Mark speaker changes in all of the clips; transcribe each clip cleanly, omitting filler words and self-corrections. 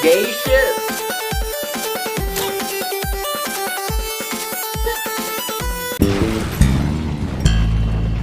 Speaker 1: gay shit.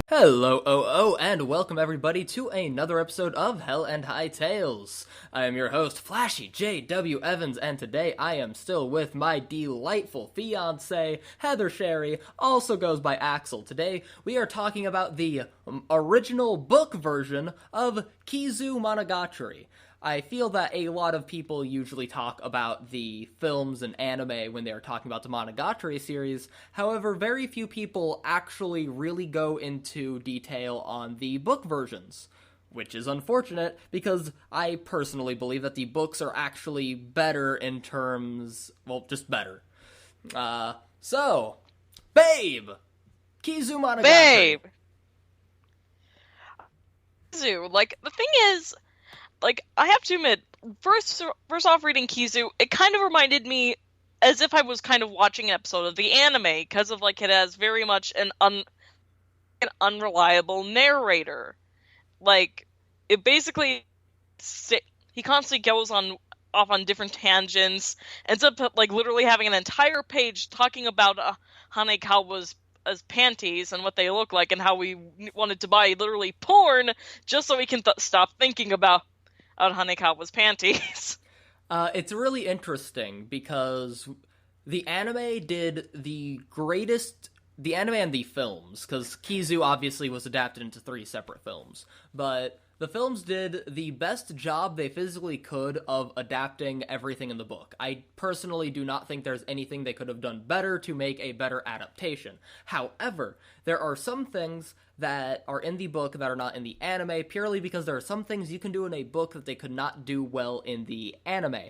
Speaker 1: Hello, and welcome everybody to another episode of Hell and Hightails. I am your host, Flashy J.W. Evans, and today I am still with my delightful fiancé, Heather Sherry, also goes by Axel. Today, we are talking about the original book version of Kizumonogatari. I feel that a lot of people usually talk about the films and anime when they are talking about the Monogatari series. However, very few people actually really go into detail on the book versions, which is unfortunate because I personally believe that the books are actually better in terms, well, just better. Babe! Kizumonogatari.
Speaker 2: Babe! Kizu, the thing is, I have to admit, first off reading Kizu, it kind of reminded me as if I was kind of watching an episode of the anime, because of, it has very much an unreliable narrator. It basically, he constantly goes off on different tangents, ends up, literally having an entire page talking about Hanekawa's as panties and what they look like, and how we wanted to buy literally porn, just so we can stop thinking about Hanekawa's panties.
Speaker 1: It's really interesting because the anime did the anime and the films, because Kizu obviously was adapted into 3 separate films, but the films did the best job they physically could of adapting everything in the book. I personally do not think there's anything they could have done better to make a better adaptation. However, there are some things that are in the book that are not in the anime, purely because there are some things you can do in a book that they could not do well in the anime.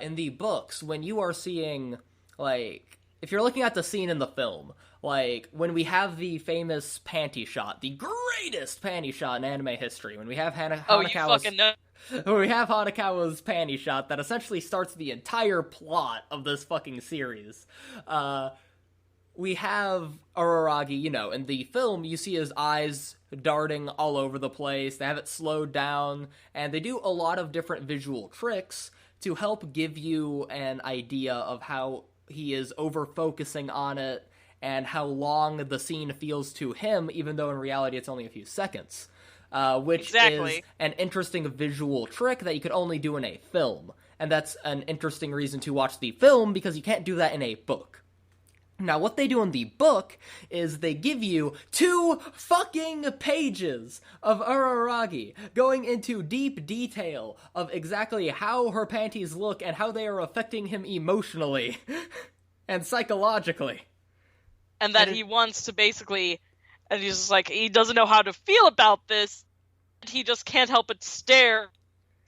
Speaker 1: In the books, when you are seeing, if you're looking at the scene in the film, when we have the famous panty shot, the greatest panty shot in anime history, when we have Hanekawa's panty shot that essentially starts the entire plot of this fucking series, we have Araragi, in the film, you see his eyes darting all over the place, they have it slowed down, and they do a lot of different visual tricks to help give you an idea of how he is over-focusing on it, and how long the scene feels to him, even though in reality it's only a few seconds. Which is an interesting visual trick that you could only do in a film. And that's an interesting reason to watch the film, because you can't do that in a book. Now, what they do in the book is they give you 2 fucking pages of Araragi going into deep detail of exactly how her panties look and how they are affecting him emotionally and psychologically.
Speaker 2: And that he wants to basically, and he's just he doesn't know how to feel about this, he just can't help but stare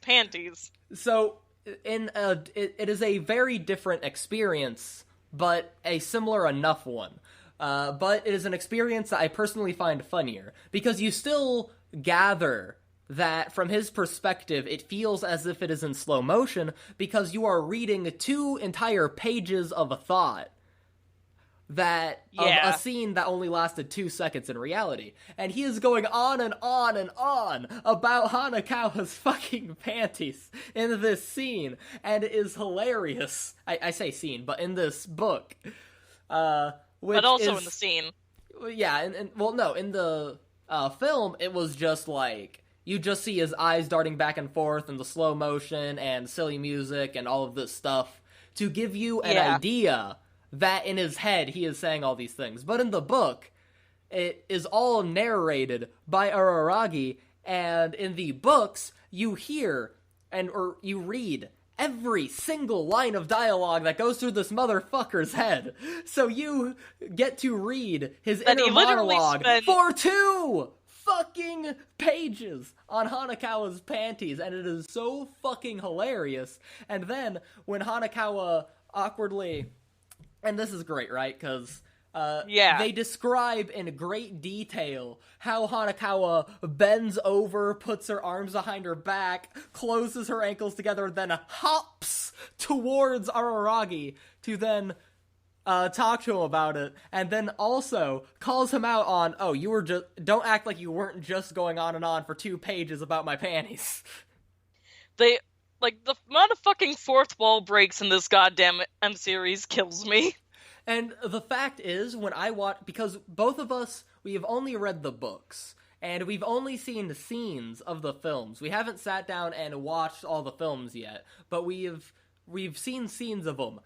Speaker 2: panties.
Speaker 1: So, it is a very different experience, but a similar enough one. But it is an experience that I personally find funnier, because you still gather that from his perspective, it feels as if it is in slow motion, because you are reading 2 entire pages of a thought of a scene that only lasted 2 seconds in reality. And he is going on and on and on about Hanekawa's fucking panties in this scene, and it is hilarious. I say scene, but in this book. But
Speaker 2: also in the scene.
Speaker 1: Yeah, in the film, it was just you just see his eyes darting back and forth and the slow motion and silly music and all of this stuff to give you an idea that in his head he is saying all these things. But in the book, it is all narrated by Araragi, and in the books, you hear or you read every single line of dialogue that goes through this motherfucker's head. So you get to read his inner monologue for 2 fucking pages on Hanekawa's panties, and it is so fucking hilarious. And then, when Hanekawa awkwardly... And this is great, right? Because they describe in great detail how Hanekawa bends over, puts her arms behind her back, closes her ankles together, then hops towards Araragi to then talk to him about it, and then also calls him out on, don't act like you weren't just going on and on for 2 pages about my panties.
Speaker 2: Like, the amount of fucking fourth wall breaks in this goddamn M series kills me.
Speaker 1: And the fact is, when I watch, because both of us, we have only read the books, and we've only seen the scenes of the films. We haven't sat down and watched all the films yet, but we've seen scenes of them.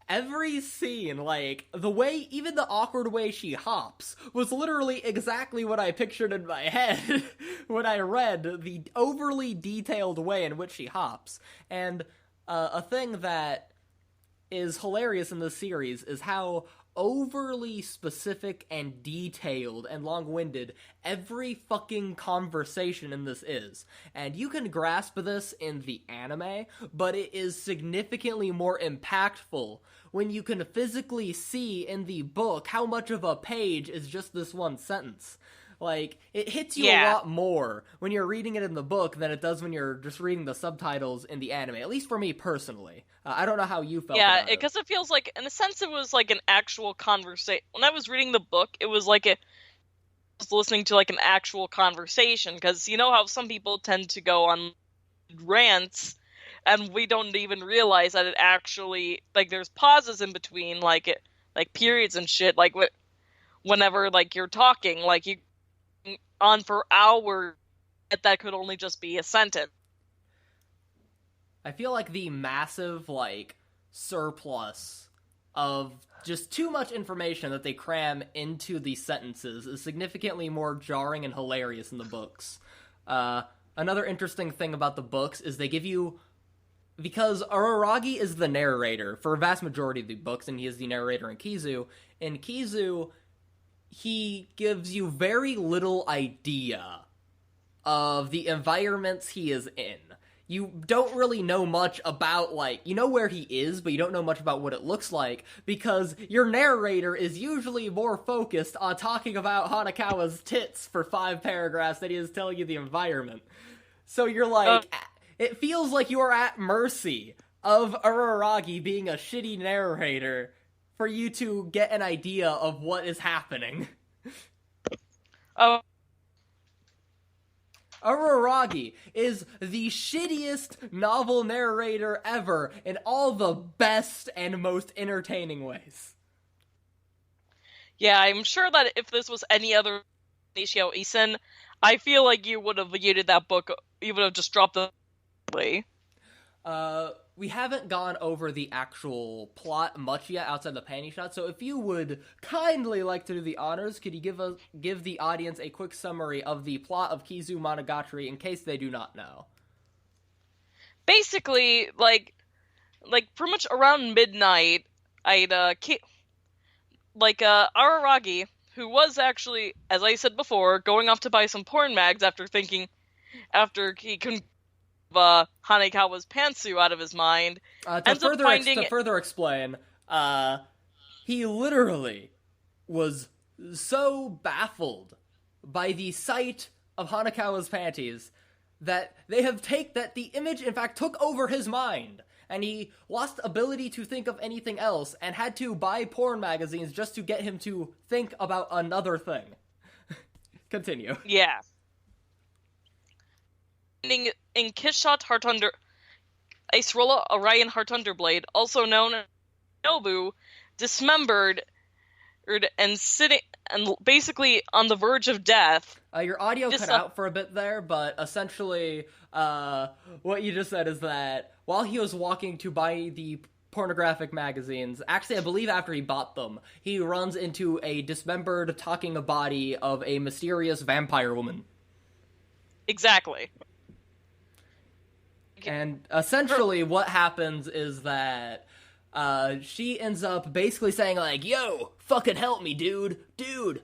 Speaker 1: Every scene, like, the way, even the awkward way she hops, was literally exactly what I pictured in my head when I read the overly detailed way in which she hops. And a thing that is hilarious in this series is how overly specific and detailed and long-winded every fucking conversation in this is. And you can grasp this in the anime, but it is significantly more impactful when you can physically see in the book how much of a page is just this one sentence. Like, it hits you a lot more when you're reading it in the book than it does when you're just reading the subtitles in the anime, at least for me personally. I don't know how you felt about it.
Speaker 2: Yeah, because it feels like, in a sense, it was like an actual conversation. When I was reading the book, it was like I was listening to like an actual conversation, because you know how some people tend to go on rants, and we don't even realize that it actually, like, there's pauses in between, like periods and shit, like whenever, like, you're talking, like, you on for hours, that could only just be a sentence.
Speaker 1: I feel like the massive, like, surplus of just too much information that they cram into these sentences is significantly more jarring and hilarious in the books. Another interesting thing about the books is they give you, because Araragi is the narrator for a vast majority of the books, and he is the narrator in Kizu, he gives you very little idea of the environments he is in. You don't really know much about, like, you know where he is, but you don't know much about what it looks like, because your narrator is usually more focused on talking about Hanakawa's tits for 5 paragraphs than he is telling you the environment. So you're like, it feels like you are at mercy of Araragi being a shitty narrator for you to get an idea of what is happening. Araragi is the shittiest novel narrator ever in all the best and most entertaining ways.
Speaker 2: Yeah, I'm sure that if this was any other Nishio Isen, I feel like you would have yeeted that book, you would have just dropped the
Speaker 1: We haven't gone over the actual plot much yet outside the panty shot, so if you would kindly like to do the honors, could you give the audience a quick summary of the plot of Kizumonogatari in case they do not know?
Speaker 2: Basically, like pretty much around midnight, Araragi, who was actually, as I said before, going off to buy some porn mags after he couldn't Hanekawa's pantsuit out of his mind.
Speaker 1: To further explain, he literally was so baffled by the sight of Hanekawa's panties that the image in fact took over his mind, and he lost ability to think of anything else and had to buy porn magazines just to get him to think about another thing. Continue.
Speaker 2: Yeah. In Kishot Heartunder, Acerola Orion Heartunderblade, also known as Nobu, dismembered and sitting and basically on the verge of death.
Speaker 1: Your audio cut out for a bit there, but essentially, what you just said is that while he was walking to buy the pornographic magazines, actually I believe after he bought them, he runs into a dismembered talking body of a mysterious vampire woman.
Speaker 2: Exactly.
Speaker 1: And essentially what happens is that she ends up basically saying, like, yo, fucking help me, dude,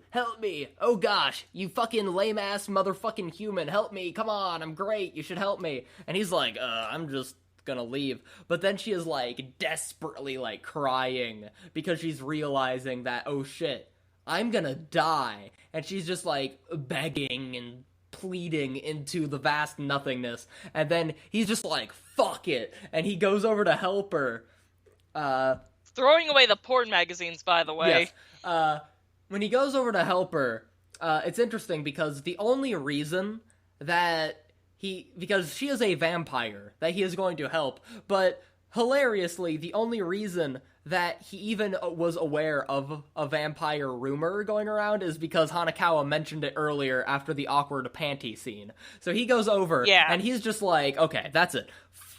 Speaker 1: help me, oh gosh, you fucking lame-ass motherfucking human, help me, come on, I'm great, you should help me. And he's like, I'm just gonna leave. But then she is, like, desperately, like, crying because she's realizing that, oh shit, I'm gonna die. And she's just, like, begging and pleading into the vast nothingness, and then he's just like, fuck it, and he goes over to help her.
Speaker 2: Throwing away the porn magazines, by the way.
Speaker 1: Yes. When he goes over to help her, it's interesting because the only reason that because she is a vampire that he is going to help, but hilariously, the only reason that he even was aware of a vampire rumor going around is because Hanakawa mentioned it earlier after the awkward panty scene. So he goes over, and he's just like, okay, that's it.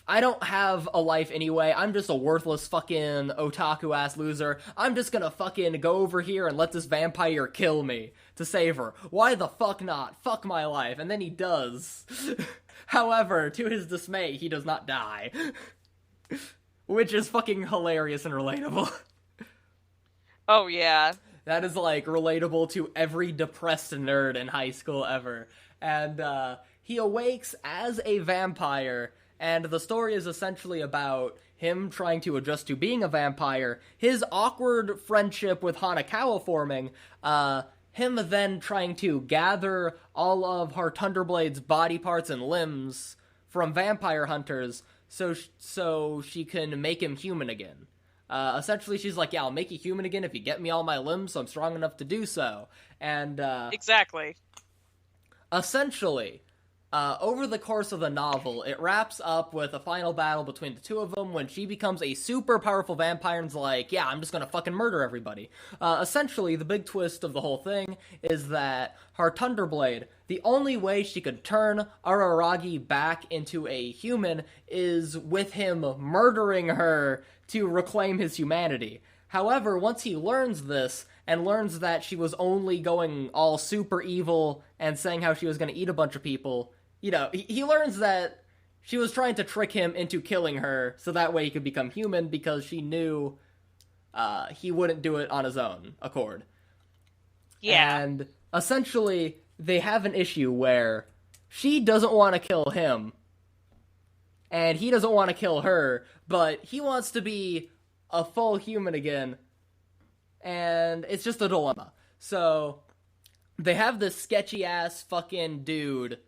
Speaker 1: I don't have a life anyway. I'm just a worthless fucking otaku-ass loser. I'm just gonna fucking go over here and let this vampire kill me to save her. Why the fuck not? Fuck my life. And then he does. However, to his dismay, he does not die. Which is fucking hilarious and relatable.
Speaker 2: Oh, yeah.
Speaker 1: That is, like, relatable to every depressed nerd in high school ever. And, he awakes as a vampire, and the story is essentially about him trying to adjust to being a vampire, his awkward friendship with Hanakawa forming, him then trying to gather all of Thunderblade's body parts and limbs from vampire hunters so she can make him human again. Essentially, she's like, yeah, I'll make you human again if you get me all my limbs, so I'm strong enough to do so. And,
Speaker 2: exactly.
Speaker 1: Essentially, over the course of the novel, it wraps up with a final battle between the two of them when she becomes a super powerful vampire and's like, yeah, I'm just gonna fucking murder everybody. Essentially, the big twist of the whole thing is that her Thunderblade, the only way she could turn Araragi back into a human is with him murdering her to reclaim his humanity. However, once he learns this, and learns that she was only going all super evil and saying how she was going to eat a bunch of people, you know, he learns that she was trying to trick him into killing her so that way he could become human because she knew he wouldn't do it on his own accord.
Speaker 2: Yeah.
Speaker 1: And essentially, they have an issue where she doesn't want to kill him, and he doesn't want to kill her, but he wants to be a full human again, and it's just a dilemma. So, they have this sketchy-ass fucking dude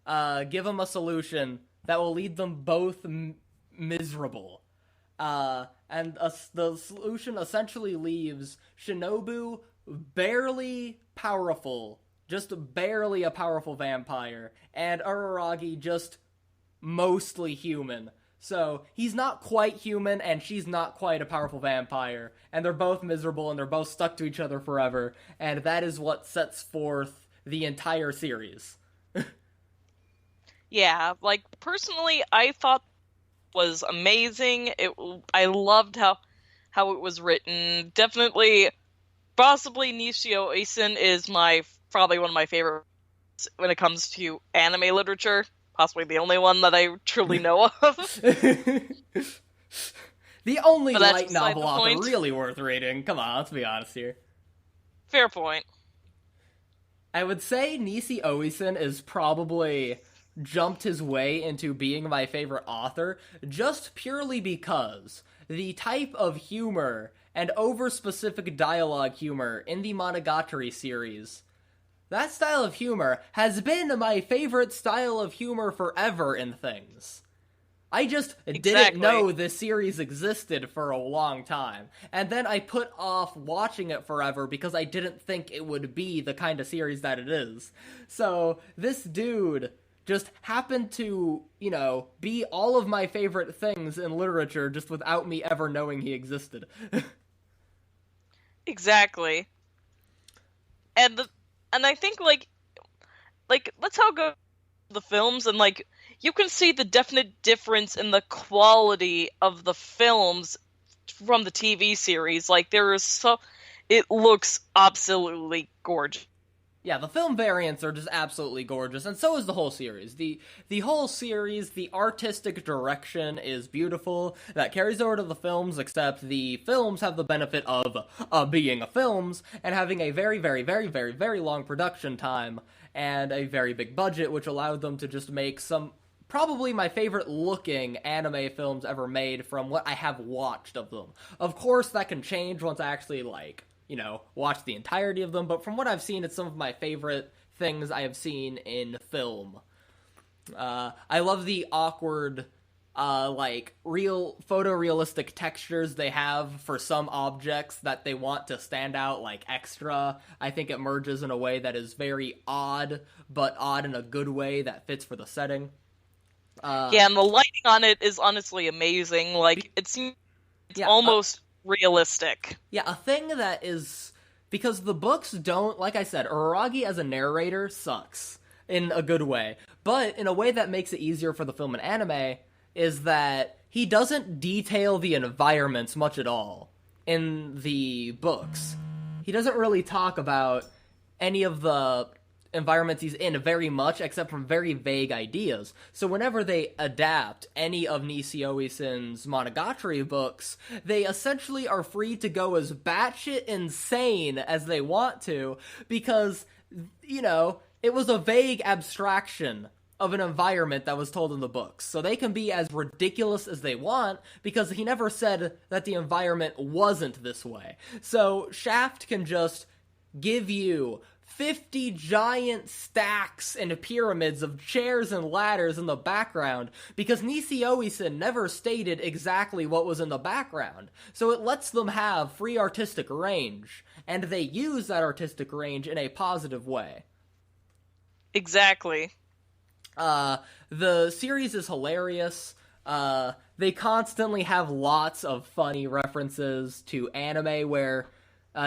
Speaker 1: give them a solution that will lead them both miserable. And the solution essentially leaves Shinobu barely powerful, just barely a powerful vampire, and Araragi just mostly human. So, he's not quite human, and she's not quite a powerful vampire, and they're both miserable, and they're both stuck to each other forever, and that is what sets forth the entire series.
Speaker 2: Yeah, like, personally, I thought it was amazing. I loved how it was written. Definitely, possibly Nishio Oisin is probably one of my favorites when it comes to anime literature. Possibly the only one that I truly know of.
Speaker 1: The only light novel author really worth reading. Come on, let's be honest here.
Speaker 2: Fair point.
Speaker 1: I would say Nisi Oisin is probably jumped his way into being my favorite author just purely because the type of humor and over-specific dialogue humor in the Monogatari series, that style of humor has been my favorite style of humor forever in things. I just didn't know this series existed for a long time, and then I put off watching it forever because I didn't think it would be the kind of series that it is. So, this dude just happened to, you know, be all of my favorite things in literature just without me ever knowing he existed.
Speaker 2: Exactly. And I think, like, let's how go the films, and, like, you can see the definite difference in the quality of the films from the TV series. Like, it looks absolutely gorgeous.
Speaker 1: Yeah, the film variants are just absolutely gorgeous, and so is the whole series. The whole series, the artistic direction is beautiful. That carries over to the films, except the films have the benefit of being films, and having a very, very, very, very, very long production time, and a very big budget, which allowed them to just make some, probably my favorite looking anime films ever made from what I have watched of them. Of course, that can change once I actually, like, you know, watch the entirety of them, but from what I've seen, it's some of my favorite things I have seen in film. I love the awkward, like, real photorealistic textures they have for some objects that they want to stand out, like, extra. I think it merges in a way that is very odd, but odd in a good way that fits for the setting. Uh,
Speaker 2: Yeah, and the lighting on it is honestly amazing. Like,
Speaker 1: be-
Speaker 2: it seems it's
Speaker 1: yeah,
Speaker 2: almost realistic.
Speaker 1: yeah, a thing that is because the books don't, like I said, Uraragi as a narrator sucks in a good way, but in a way that makes it easier for the film and anime is that he doesn't detail the environments much at all in the books. He doesn't really talk about any of the environments he's in very much, except from very vague ideas. So whenever they adapt any of Nisio Isen's Monogatari books, they essentially are free to go as batshit insane as they want to, because, it was a vague abstraction of an environment that was told in the books. So they can be as ridiculous as they want because he never said that the environment wasn't this way. So Shaft can just give you 50 giant stacks and pyramids of chairs and ladders in the background because Nisio Isen never stated exactly what was in the background. So it lets them have free artistic range, and they use that artistic range in a positive way.
Speaker 2: Exactly.
Speaker 1: The series is hilarious. They constantly have lots of funny references to anime where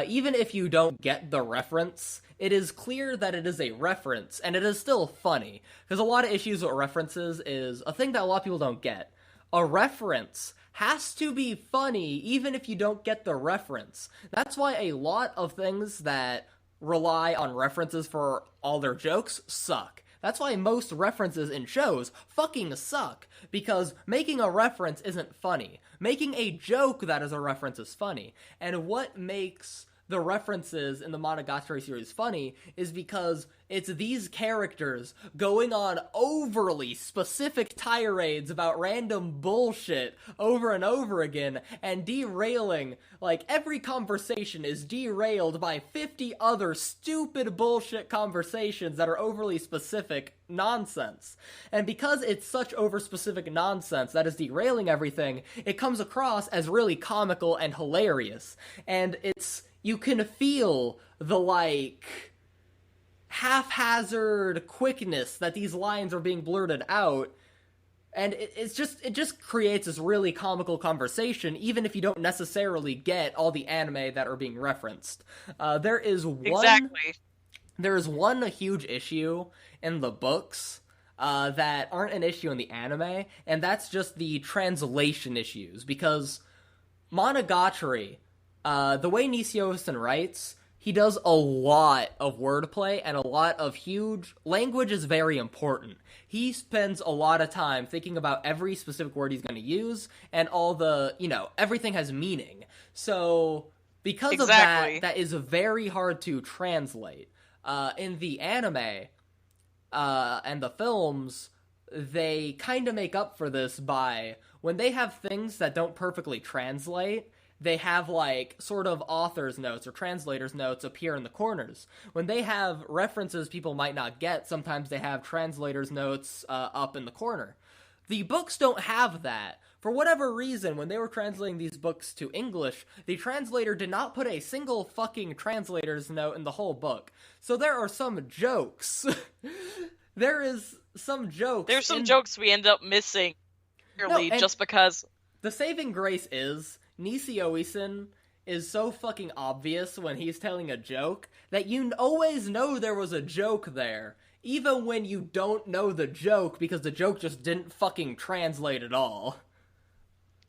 Speaker 1: even if you don't get the reference, it is clear that it is a reference, and it is still funny. Because a lot of issues with references is a thing that a lot of people don't get. A reference has to be funny even if you don't get the reference. That's why a lot of things that rely on references for all their jokes suck. That's why most references in shows fucking suck, because making a reference isn't funny. Making a joke that is a reference is funny. And what makes the references in the Monogatari series funny is because it's these characters going on overly specific tirades about random bullshit over and over again and derailing. Like, every conversation is derailed by 50 other stupid bullshit conversations that are overly specific nonsense. And because it's such over-specific nonsense that is derailing everything, it comes across as really comical and hilarious. And you can feel the, haphazard quickness that these lines are being blurted out, and it just creates this really comical conversation, even if you don't necessarily get all the anime that are being referenced. There is one huge issue in the books that aren't an issue in the anime, and that's just the translation issues, because Monogatari, the way Nisio writes, he does a lot of wordplay and a lot of huge... Language is very important. He spends a lot of time thinking about every specific word he's going to use, and all the, everything has meaning. So, because of that is very hard to translate. In the anime, and the films, they kind of make up for this by, when they have things that don't perfectly translate, they have, sort of author's notes or translator's notes appear in the corners. When they have references people might not get, sometimes they have translator's notes up in the corner. The books don't have that. For whatever reason, when they were translating these books to English, the translator did not put a single fucking translator's note in the whole book. So there are some jokes. There's some jokes
Speaker 2: we end up missing, just because.
Speaker 1: The saving grace is Nisio Isen is so fucking obvious when he's telling a joke that you always know there was a joke there, even when you don't know the joke because the joke just didn't fucking translate at all.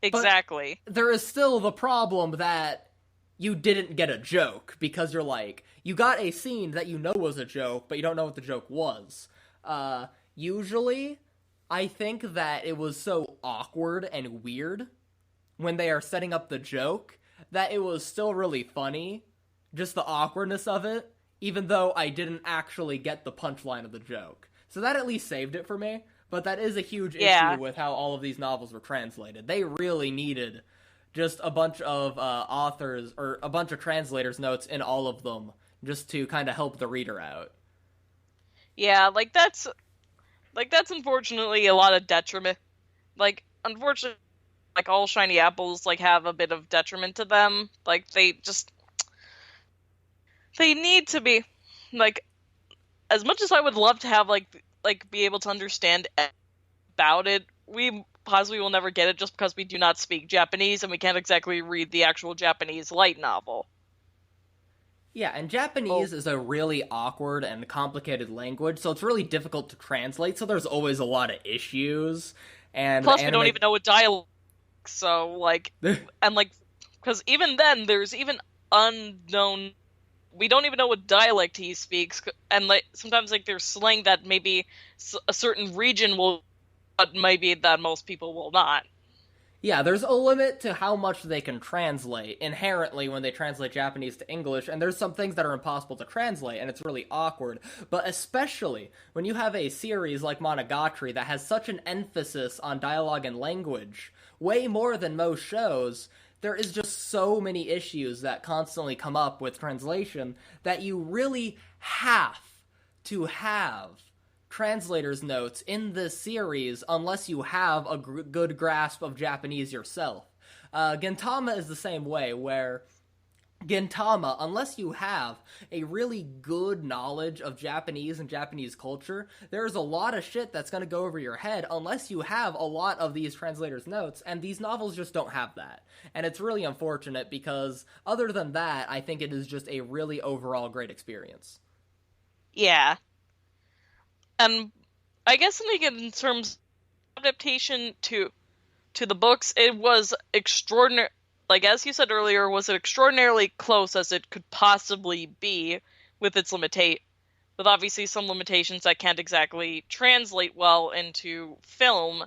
Speaker 2: Exactly.
Speaker 1: But there is still the problem that you didn't get a joke because you got a scene that you know was a joke, but you don't know what the joke was. Usually, I think that it was so awkward and weird when they are setting up the joke that it was still really funny, just the awkwardness of it, even though I didn't actually get the punchline of the joke. So that at least saved it for me, but that is a huge issue with how all of these novels were translated. They really needed just a bunch of authors, or a bunch of translators' notes in all of them, just to kind of help the reader out.
Speaker 2: Yeah, that's unfortunately a lot of detriment. Unfortunately, all shiny apples, have a bit of detriment to them. They need to be, as much as I would love to have, be able to understand about it, we possibly will never get it just because we do not speak Japanese and we can't exactly read the actual Japanese light novel.
Speaker 1: Yeah, and Japanese is a really awkward and complicated language, so it's really difficult to translate, so there's always a lot of issues. And
Speaker 2: Plus, we don't even know what dialect, so, like, and, like, because even then, there's even unknown, we don't even know what dialect he speaks, and, like, sometimes, like, there's slang that maybe a certain region will, but maybe that most people will not.
Speaker 1: Yeah, there's a limit to how much they can translate inherently when they translate Japanese to English, and there's some things that are impossible to translate, and it's really awkward. But especially when you have a series like Monogatari that has such an emphasis on dialogue and language, way more than most shows, there is just so many issues that constantly come up with translation that you really have to have translator's notes in this series unless you have a good grasp of Japanese yourself. Gintama is the same way, where Gintama, unless you have a really good knowledge of Japanese and Japanese culture, there's a lot of shit that's going to go over your head unless you have a lot of these translators' notes, and these novels just don't have that. And it's really unfortunate because, other than that, I think it is just a really overall great experience.
Speaker 2: Yeah. And I guess in terms of adaptation to the books, it was extraordinary. Like, as you said earlier, was it extraordinarily close as it could possibly be with its with obviously some limitations that can't exactly translate well into film.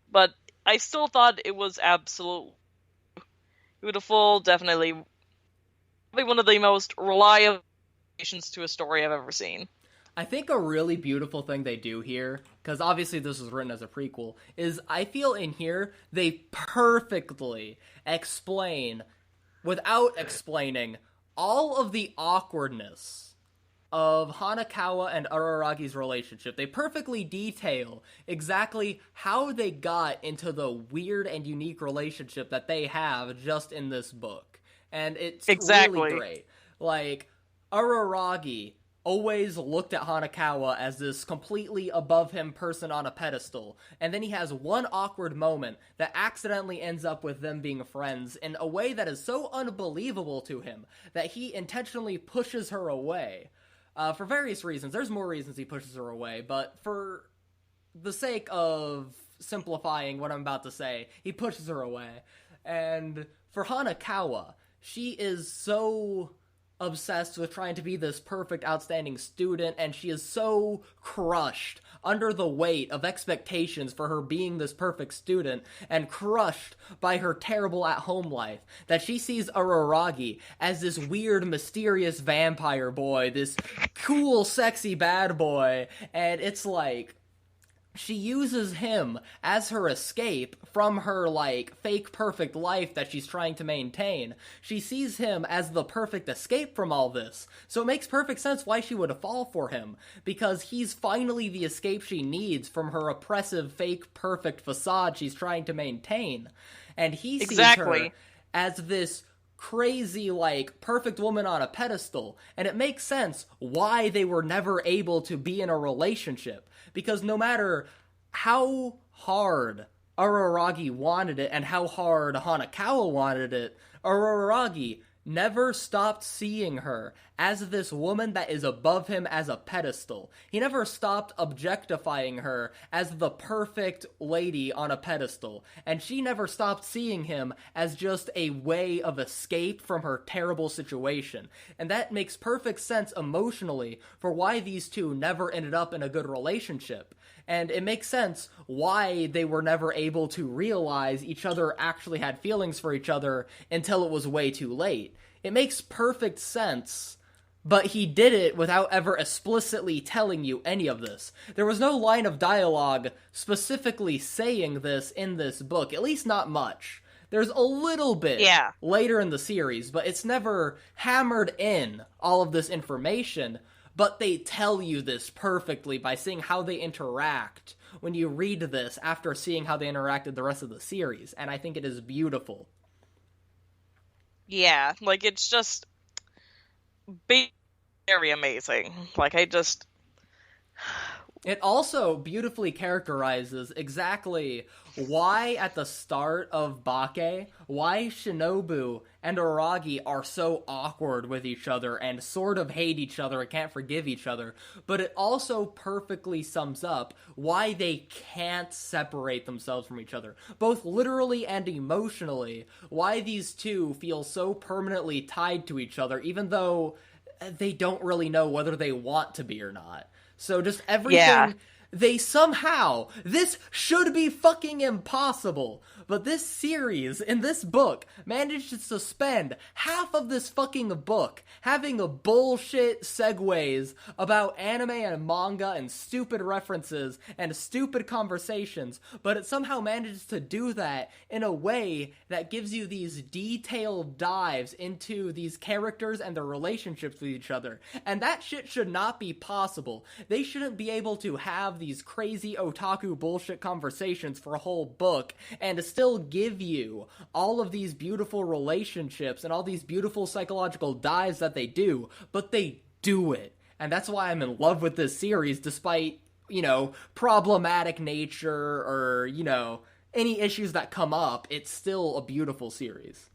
Speaker 2: But I still thought it was absolutely beautiful. Definitely one of the most reliable adaptations to a story I've ever seen.
Speaker 1: I think a really beautiful thing they do here, because obviously this was written as a prequel, is I feel in here they perfectly explain, without explaining, all of the awkwardness of Hanakawa and Araragi's relationship. They perfectly detail exactly how they got into the weird and unique relationship that they have just in this book. And it's really great. Like, Araragi always looked at Hanakawa as this completely above him person on a pedestal, and then he has one awkward moment that accidentally ends up with them being friends in a way that is so unbelievable to him that he intentionally pushes her away. For various reasons. There's more reasons he pushes her away, but for the sake of simplifying what I'm about to say, he pushes her away. And for Hanakawa, she is so obsessed with trying to be this perfect, outstanding student, and she is so crushed under the weight of expectations for her being this perfect student, and crushed by her terrible at-home life, that she sees Araragi as this weird, mysterious vampire boy, this cool, sexy bad boy, and it's like, she uses him as her escape from her, like, fake perfect life that she's trying to maintain. She sees him as the perfect escape from all this. So it makes perfect sense why she would fall for him, because he's finally the escape she needs from her oppressive, fake, perfect facade she's trying to maintain. And he sees her as this crazy, like, perfect woman on a pedestal, and it makes sense why they were never able to be in a relationship. Because no matter how hard Araragi wanted it and how hard Hanakawa wanted it, Araragi never stopped seeing her as this woman that is above him as a pedestal. He never stopped objectifying her as the perfect lady on a pedestal. And she never stopped seeing him as just a way of escape from her terrible situation. And that makes perfect sense emotionally for why these two never ended up in a good relationship. And it makes sense why they were never able to realize each other actually had feelings for each other until it was way too late. It makes perfect sense, but he did it without ever explicitly telling you any of this. There was no line of dialogue specifically saying this in this book, at least not much. There's a little bit later in the series, but it's never hammered in all of this information. But they tell you this perfectly by seeing how they interact when you read this after seeing how they interacted the rest of the series, and I think it is beautiful.
Speaker 2: Yeah, like, it's just very amazing. Like,
Speaker 1: It also beautifully characterizes exactly why at the start of Bake, why Shinobu and Aragi are so awkward with each other and sort of hate each other and can't forgive each other, but it also perfectly sums up why they can't separate themselves from each other, both literally and emotionally, why these two feel so permanently tied to each other, even though they don't really know whether they want to be or not. So just everything,
Speaker 2: Yeah.
Speaker 1: they somehow, this should be fucking impossible, but this series, in this book, managed to suspend half of this fucking book, having a bullshit segues about anime and manga and stupid references and stupid conversations, but it somehow manages to do that in a way that gives you these detailed dives into these characters and their relationships with each other, and that shit should not be possible. They shouldn't be able to have these crazy otaku bullshit conversations for a whole book and still give you all of these beautiful relationships and all these beautiful psychological dives that they do, but they do it. And that's why I'm in love with this series, despite, problematic nature or, any issues that come up. It's still a beautiful series.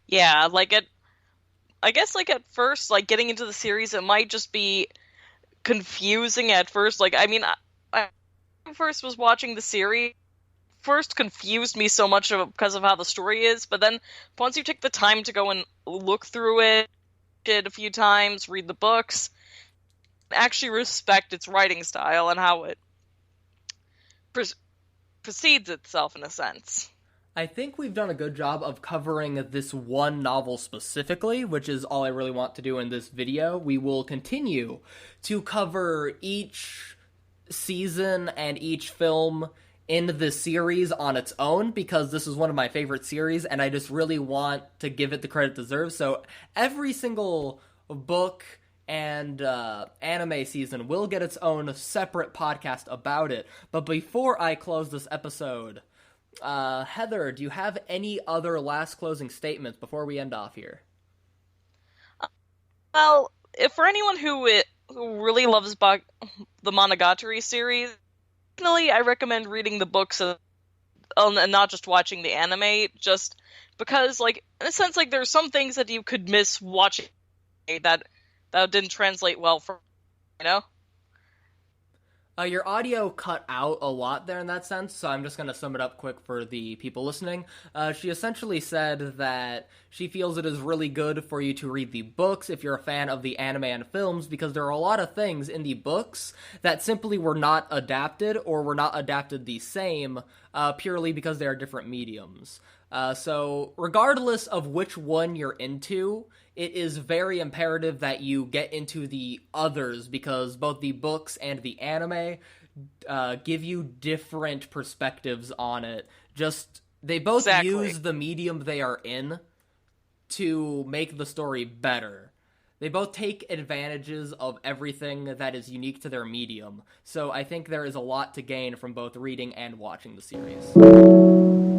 Speaker 2: Yeah, I guess at first, getting into the series, it might just be confusing at first. I first was watching the series, first confused me so much because of how the story is, but then once you take the time to go and look through it a few times, read the books, actually respect its writing style and how it precedes itself in a sense.
Speaker 1: I think we've done a good job of covering this one novel specifically, which is all I really want to do in this video. We will continue to cover each season and each film in the series on its own, because this is one of my favorite series, and I just really want to give it the credit it deserves. So every single book and anime season will get its own separate podcast about it. But before I close this episode, Heather, do you have any other last closing statements before we end off here?
Speaker 2: Well, if for anyone who really loves the Monogatari series, definitely I recommend reading the books and not just watching the anime, just because, in a sense, there's some things that you could miss watching that didn't translate well for, you know?
Speaker 1: Your audio cut out a lot there in that sense, so I'm just going to sum it up quick for the people listening. She essentially said that she feels it is really good for you to read the books if you're a fan of the anime and films, because there are a lot of things in the books that simply were not adapted or were not adapted the same, purely because they are different mediums. So regardless of which one you're into, it is very imperative that you get into the others, because both the books and the anime give you different perspectives on it. They both use the medium they are in to make the story better. They both take advantages of everything that is unique to their medium. So I think there is a lot to gain from both reading and watching the series.